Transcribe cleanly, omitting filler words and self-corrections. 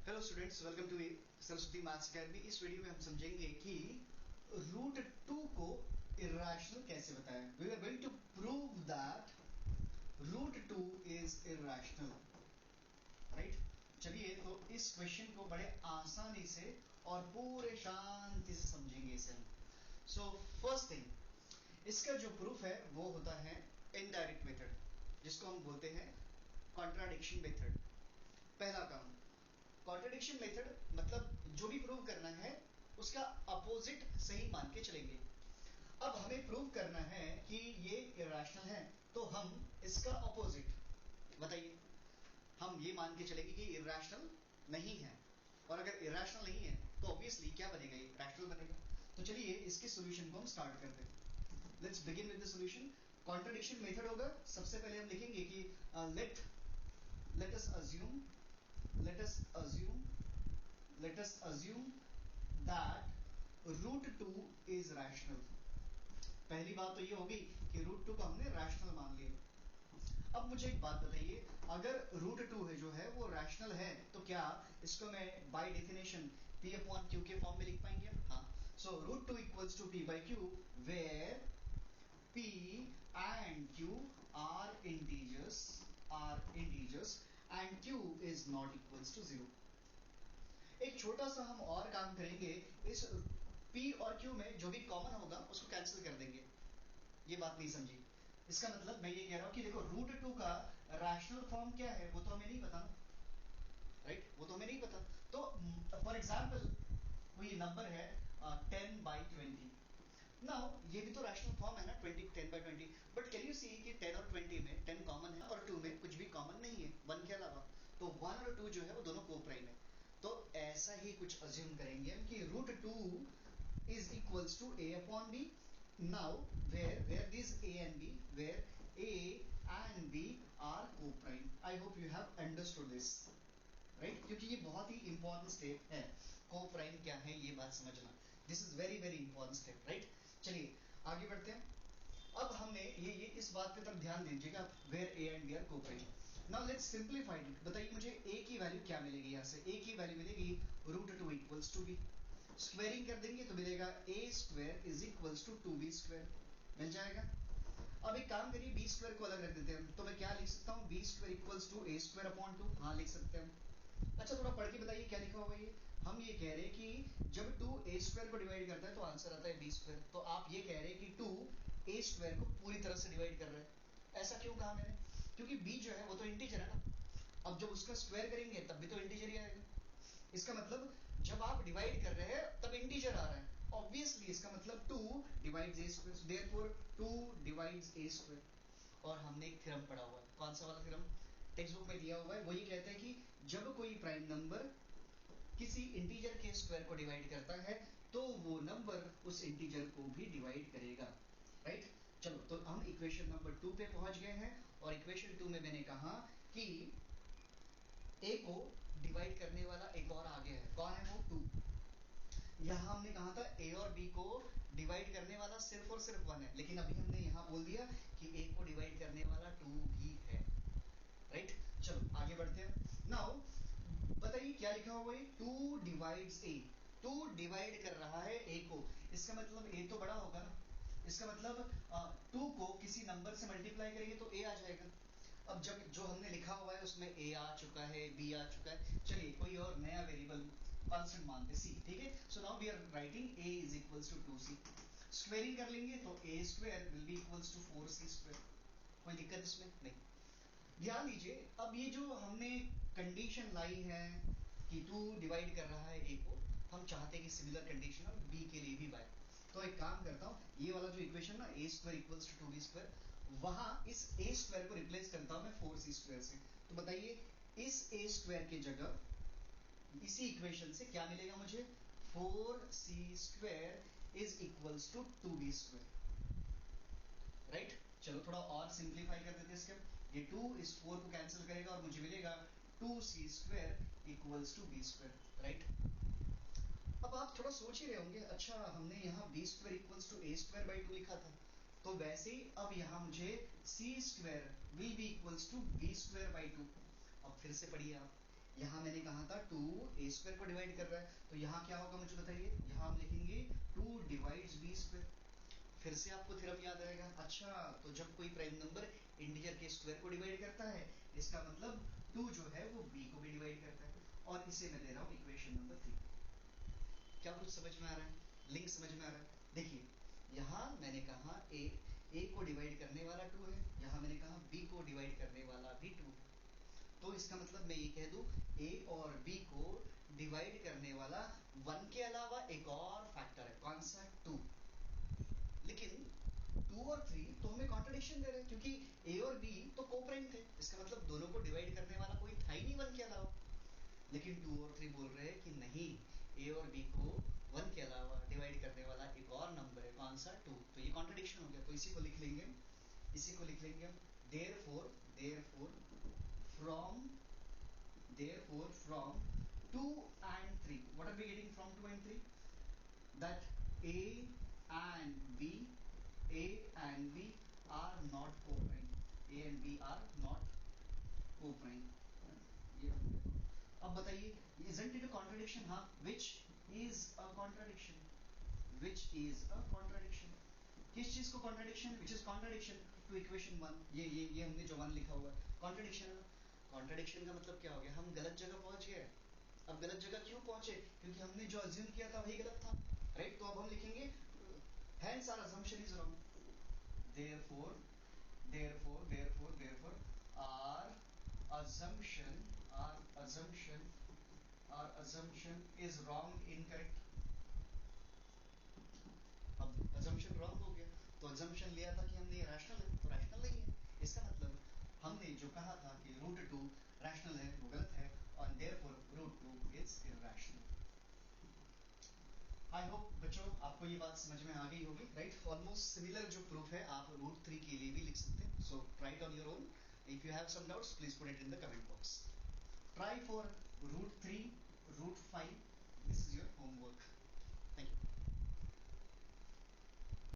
Hello students, welcome to Saraswati maths academy. इस वीडियो में हम समझेंगे कि रूट टू को इर्रेशनल कैसे बताएं। We are going to prove that root two is irrational, right. चलिए, तो इस क्वेश्चन को बड़े आसानी से और पूरे शांति से समझेंगे इसे हम। सो फर्स्ट थिंग, इसका जो प्रूफ है वो होता है इनडायरेक्ट मेथड, जिसको हम बोलते हैं कॉन्ट्राडिक्शन मेथड। पहला काम, कॉन्ट्रडिक्शन मेथड मतलब जो भी प्रूव करना है उसका अपोजिट सही मान के चलेंगे। अब हमें प्रूव करना है कि ये इर्रेशनल है, तो हम इसका अपोजिट बताइए। हम ये मान के चलेंगे कि इर्रेशनल नहीं है, और अगर इर्रेशनल नहीं है तो ऑब्वियसली क्या बनेगा, ये रैशनल बनेगा। तो चलिए इसके सॉल्यूशन को हम स्टार्ट करते हैं। Let's begin with the solution. Contradiction method होगा, सबसे पहले हम लिखेंगे कि let us assume that root 2 is rational। पहली बात तो ये होगी कि रूट 2 को हमने रैशनल मान लिया। अब मुझे एक बात बताइए, अगर रूट 2 है जो है वो रैशनल है, तो क्या इसको मैं by definition p upon q के फॉर्म में लिख पाएंगे? हाँ। So root 2 equals to p by q, where p and q are integers and q is not equals to 0। एक छोटा सा हम और काम करेंगे, इस p और q में जो भी कॉमन होगा उसको कैंसिल कर देंगे। ये बात नहीं समझी? इसका मतलब मैं ये कह रहा हूं कि देखो, रूट 2 का रैशनल फॉर्म क्या है वो तो हमें नहीं पता ना, राइट। वो तो हमें नहीं पता। तो फॉर एग्जाम्पल कोई नंबर है 10/20। नाउ ये भी तो रैशनल फॉर्म है ना, 10/20। बट कैन यू सी कि 10 और 20 में 10 कॉमन है और 2 में कुछ भी कॉमन नहीं है 1 के अलावा। तो 1 और 2 जो है वो दोनों को प्राइम है। तो ऐसा ही कुछ अज्यूम करेंगे हम कि root 2 is equals to a upon b। Now where these a and b, where a and b are co-prime। I hope you have understood this, right. क्योंकि ये बहुत ही इंपॉर्टेंट स्टेप है, को-प्राइम क्या है ये बात समझना। This is very very important step, right. चलिए आगे बढ़ते हैं। अब हमने ये इस बात पे तरफ ध्यान दीजिएगा, where a and b are co-prime। Now let's simplify it. बताइए मुझे a की वैल्यू क्या मिलेगी? यहाँ से a की वैल्यू मिलेगी root 2 equals to b। Squaring कर देंगे तो मिलेगा a square is equals to 2b square, मिल जाएगा। अब एक काम करिए, b स्क्वायर को अलग रख देते हैं, तो मैं क्या लिख सकता हूँ? b square equals to a square upon 2। हाँ, लिख सकते हैं हम। अच्छा, थोड़ा पढ़ के बताइए क्या लिखा हुआ है। हम ये कह रहे हैं कि जब 2 a स्क्वायर को डिवाइड करता है तो आंसर आता है b स्क्वायर। तो आप ये कह रहे हैं कि 2 a स्क्वायर को पूरी तरह से डिवाइड कर रहा है। ऐसा क्यों कहा मैंने? क्योंकि b जो है वो तो इंटीजर है ना। अब जब उसका स्क्वायर करेंगे तब भी तो इंटीजर ही आएगा। इसका मतलब जब आप डिवाइड कर रहे हैं तब इंटीजर आ रहा है, ऑब्वियसली इसका मतलब 2 divides a square, therefore 2 divides a square. और हमने एक थ्योरम पढ़ा हुआ है, कौन सा वाला थ्योरम? टेक्स्ट बुक में दिया हुआ है। वो ये कहता है कि जब कोई प्राइम नंबर किसी इंटीजर के स्क्वायर को डिवाइड करता है तो वो नंबर उस इंटीजर को भी डिवाइड करेगा, राइट। चलो, तो हम इक्वेशन नंबर 2 पे पहुंच गए हैं, और इक्वेशन 2 में मैंने कहा कि a को डिवाइड करने वाला एक और आगे है। कौन है वो? 2। यहां हमने कहा था a और b को डिवाइड करने वाला सिर्फ और सिर्फ 1 है, लेकिन अभी हमने यहां बोल दिया कि a को डिवाइड करने वाला 2 भी है, राइट। चलो आगे बढ़ते हैं। नाउ बताइए क्या लिखा हुआ है? 2 डिवाइड्स a। 2 डिवाइड कर रहा है a को, इसका मतलब a तो बड़ा होगा ना। इसका मतलब 2 को किसी नंबर से मल्टीप्लाई करेंगे तो a आ जाएगा। अब जब जो हमने लिखा हुआ है उसमें a आ चुका है, b आ चुका है, चलिए कोई और नया वेरिएबल कांस्टेंट मानते c, ठीक है। So now we are writing a is equals to 2c। Squaring कर लेंगे तो a square will be equals to 4c square. कोई दिक्कत इसमें नहीं। ध्यान दीजिए, अब ये जो हमने कंडीशन लाई है कि 2 डिवाइड कर रहा है a को, हम चाहते हैं कि सिमिलर कंडीशन हो b के लिए भी बाय। तो एक काम करता हूं, ये वाला जो इक्वेशन ना a square equals to 2b square, वहां इस a स्क्वायर को रिप्लेस करता हूं मैं 4c स्क्वायर से। तो बताइए इस a स्क्वायर की जगह इसी इक्वेशन से क्या मिलेगा मुझे? 4c square is equals to 2b square, right. चलो थोड़ा और सिंप्लीफाई कर देते हैं इसके। ये 2 इस 4 को कैंसिल करेगा और मुझे मिलेगा 2c square equals to b square, right. अब आप थोड़ा सोच ही रहे होंगे, अच्छा हमने यहाँ b square equals to a square by 2 लिखा था, तो वैसे ही अब यहाँ मुझे c square will be equals to b square by 2। अब फिर से पढ़िए आप, यहाँ मैंने कहा था 2 a स्क्वायर को डिवाइड कर रहा है, तो यहाँ क्या होगा मुझे बताइए, यहाँ हम लिखेंगे 2 डिवाइड्स b स्क्वायर। फिर से आपको थ्योरम याद आएगा, अच्छा तो जब कोई प्राइम नंबर इंटीजर के स्क्वायर को डिवाइड करता है, इसका मतलब 2 जो है वो b को भी डिवाइड करता है, और इसे मैं दे रहा हूँ इक्वेशन नंबर 3। क्या कुछ समझ में आ रहा है, लिंक समझ में आ रहा है? देखिए यहाँ मैंने कहा a को डिवाइड करने वाला 2 है, यहाँ मैंने कहा b को डिवाइड करने वाला भी 2 है, तो इसका मतलब मैं ये कह दूं a और b को डिवाइड करने वाला 1 के अलावा एक और फैक्टर है, कौन सा? 2। लेकिन 2 और 3 तो हमें कॉन्ट्रडिक्शन दे रहे हैं, क्योंकि a और b तो कोप्राइम थे, इसका मतलब दोनों को डिवाइड करने वाला कोई था ही नहीं 1 के अलावा। लेकिन 2 और 3 बोल रहे हैं कि नहीं, a और b को 1 के अलावा डिवाइड करने वाला एक और नंबर है, कौन सा? 2। तो ये कॉन्ट्रडिक्शन हो गया, तो इसी को लिख लेंगे, इसी को लिख लेंगे हम therefore from 2 and 3, what are we getting from 2 and 3? That a and b are not co-prime, a and b are not co-prime। ये अब बताइए, isn't it a contradiction? हाँ, which is a contradiction, which is a contradiction। किस चीज को contradiction? Which is contradiction to equation 1। ये हमने जो 1 लिखा हुआ है कॉन्ट्रडिक्शन है। कॉन्ट्रडिक्शन का मतलब क्या हो गया, हम गलत जगह पहुंच गए। अब गलत जगह क्यों पहुंचे? क्योंकि हमने जो अज्यूम किया था वही गलत था, राइट? तो अब हम लिखेंगे hence our assumption is wrong, therefore our assumption is wrong, incorrect। अब assumption wrong हो गया, तो assumption लिया था कि हमने ये rational है, तो rational नहीं है। इसका मतलब हमने जो कहा था कि √2 rational है वो गलत है, और therefore √2 is irrational। I hope बच्चों आपको ये बात समझ में आ गई होगी, राइट? ऑलमोस्ट सिमिलर जो प्रूफ है आप √3 के लिए भी लिख सकते हैं, so try it on your own. If you have some doubts please put it in the comment box. Try for √3, √5, this is your homework.